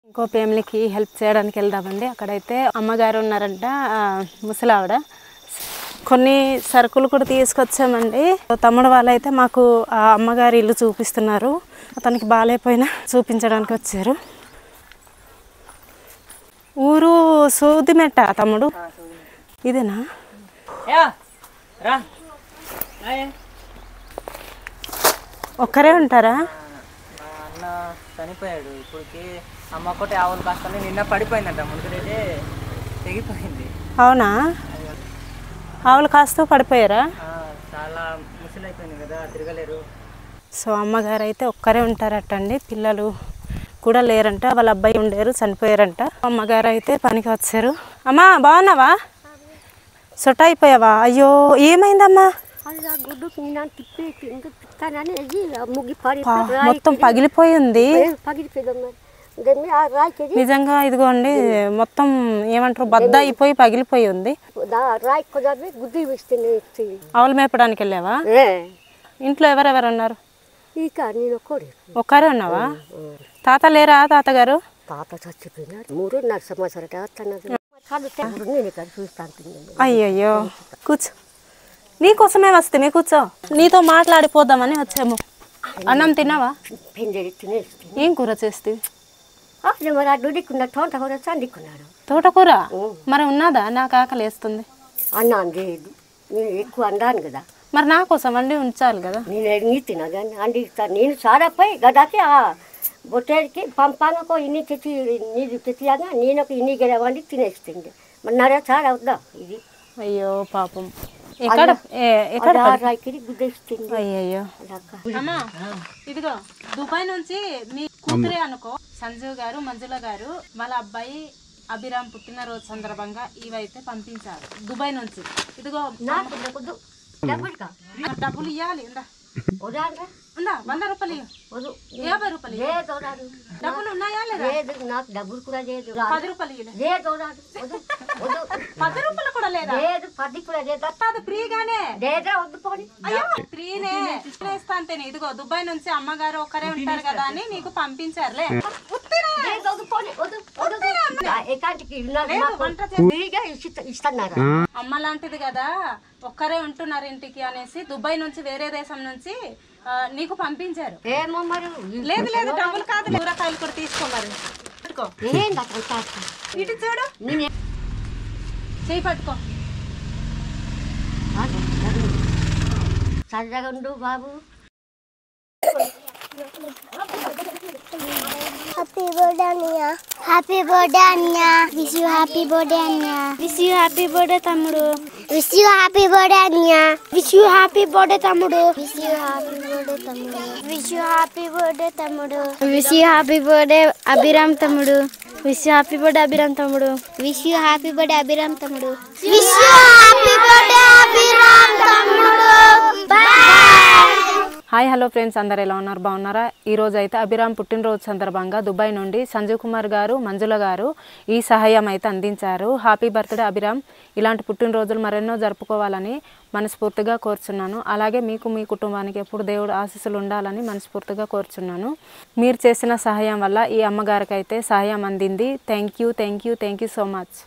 ఇంకో ఫ్యామిలీకి హెల్ప్ చేయడానికి వెళ్దామండి. అక్కడైతే అమ్మగారు ఉన్నారంట, ముసలావిడ. కొన్ని సరుకులు కూడా తీసుకొచ్చామండి. తమ్ముడు వాళ్ళైతే మాకు ఆ అమ్మగారి ఇల్లు చూపిస్తున్నారు. అతనికి బాగాలేకపోయినా చూపించడానికి వచ్చారు. ఊరు సూదిమెట్ట తమ్ముడు, ఇదేనా? ఒక్కరే ఉంటారా? అన్న చనిపోయాడు. ఇప్పటికి అమ్మ ఒకటి ఆవులు కాస్తానే నిన్న పడిపోయిందంట, ముందుకైతే తెగిపోయింది. అవునా? ఆవులు కాస్తూ పడిపోయారా? చాలా ముసలైపోయింది కదా, తిరగలేరు. సో అమ్మగారు అయితే ఒక్కరే ఉంటారటండి, పిల్లలు కూడా లేరంట. వాళ్ళ అబ్బాయి ఉండేరు, చనిపోయారంట. అమ్మగారు అయితే పనికి వచ్చారు. అమ్మా బాగున్నావా? సొట్ట అయిపోయావా? అయ్యో ఏమైందమ్మా? మొత్తం పగిలిపోయింది నిజంగా. ఇదిగోండి మొత్తం ఏమంటారు, బద్ద అయిపోయి పగిలిపోయి ఉంది. ఆవులు మేపడానికి వెళ్ళావా? ఇంట్లో ఎవరెవరు ఉన్నారు? ఒక్కరే ఉన్నావా? తాత లేరా? తాతగారు? తాత చచ్చిపోయినారు. 3.5 సంవత్సరాలు. అయ్యయ్యో, కూర్చో. నీకోసమే వస్తే కూర్చో. నీతో మాట్లాడిపోదామని వచ్చాము. అన్నం తిన్నావా? ఏం కూర చేస్తే? తోటకూర మరి ఉన్నదా? నాకు ఆకలి వేస్తుంది. అన్నాను లేదు, నేను ఎక్కువ అన్నాను కదా. మరి నా కోసం వండి ఉంచాలి కదా. నేను తినా కానీ అండి నేను సారపోయి గదాకి ఆ బొట్టేకి పంపాకో ఇన్ని తెచ్చి నీళ్ళు తెచ్చియాగా నేను ఒక ఇన్ని గెల వండి తినేస్తుంది. మరి నరా చాలా అవుద్దా ఇది? అయ్యో పాపం. ఎక్కడ గుద్దేస్తుంది. అయ్యయ్యో. అమ్మా ఇదిగో దుబాయ్ నుంచి మీ కూతురే అనుకో, సంజీవ్ గారు, మంజుల గారు వాళ్ళ అబ్బాయి అభిరామ్ పుట్టినరోజు సందర్భంగా ఇవైతే పంపించారు దుబాయ్ నుంచి. ఇదిగో డబ్బులు ఇవ్వాలి. ఉందా 100 రూపాయలు, 50 రూపాయలు. డబ్బులు ఉన్నాయా లేదా? నాకు డబ్బులు కూడా లేదు. 10 రూపాయలు 10 రూపాయలు కూడా లేదా? 10 కూడా లేదు. ఫ్రీగానే అయ్యో ఫ్రీనే ఇస్తాను. ఇదిగో దుబాయ్ నుంచి అమ్మగారు ఒకరే ఉంటారు కదా అని నీకు పంపించారులే. అమ్మ లాంటిది కదా, ఒక్కరే ఉంటున్నారు ఇంటికి అనేసి దుబాయ్ నుంచి వేరే దేశం నుంచి నీకు పంపించారు. ఏమో మరి. లేదు లేదు, డబ్బులు కాదు, కూరకాయలు కూడా తీసుకోమరు. ఇటు చూడు, చేయి పట్టుకో. చల్లగుండు బాబు. Happy birthday Anya. Happy birthday Anya. Wish you happy birthday Anya. Wish you happy birthday Tamudu. Wish you happy birthday Anya. Wish you happy birthday Tamudu. Wish you happy birthday Tamudu. Wish you happy birthday Tamudu. Wish you happy birthday Abhiram Tamudu. Wish you happy birthday Abhiram Tamudu. Wish you happy birthday Abhiram Tamudu. Wish you happy birthday Abhiram Tamudu. Bye. Hi hello friends, అందరు ఎలా ఉన్నారు? బాగున్నారా? ఈరోజు అయితే అభిరామ్ పుట్టినరోజు సందర్భంగా Dubai నుండి సంజీవ్ కుమార్ గారు, మంజుల గారు ఈ సహాయం అయితే అందించారు. Happy birthday Abhiram. ఇలాంటి పుట్టినరోజులు మరెన్నో జరుపుకోవాలని మనస్ఫూర్తిగా కోరుచున్నాను. అలాగే మీకు, మీ కుటుంబానికి ఎప్పుడు దేవుడు ఆశీస్సులు ఉండాలని మనస్ఫూర్తిగా కోరుచున్నాను. మీరు చేసిన సహాయం వల్ల ఈ అమ్మగారికి అయితే సహాయం అందింది. Thank you so much.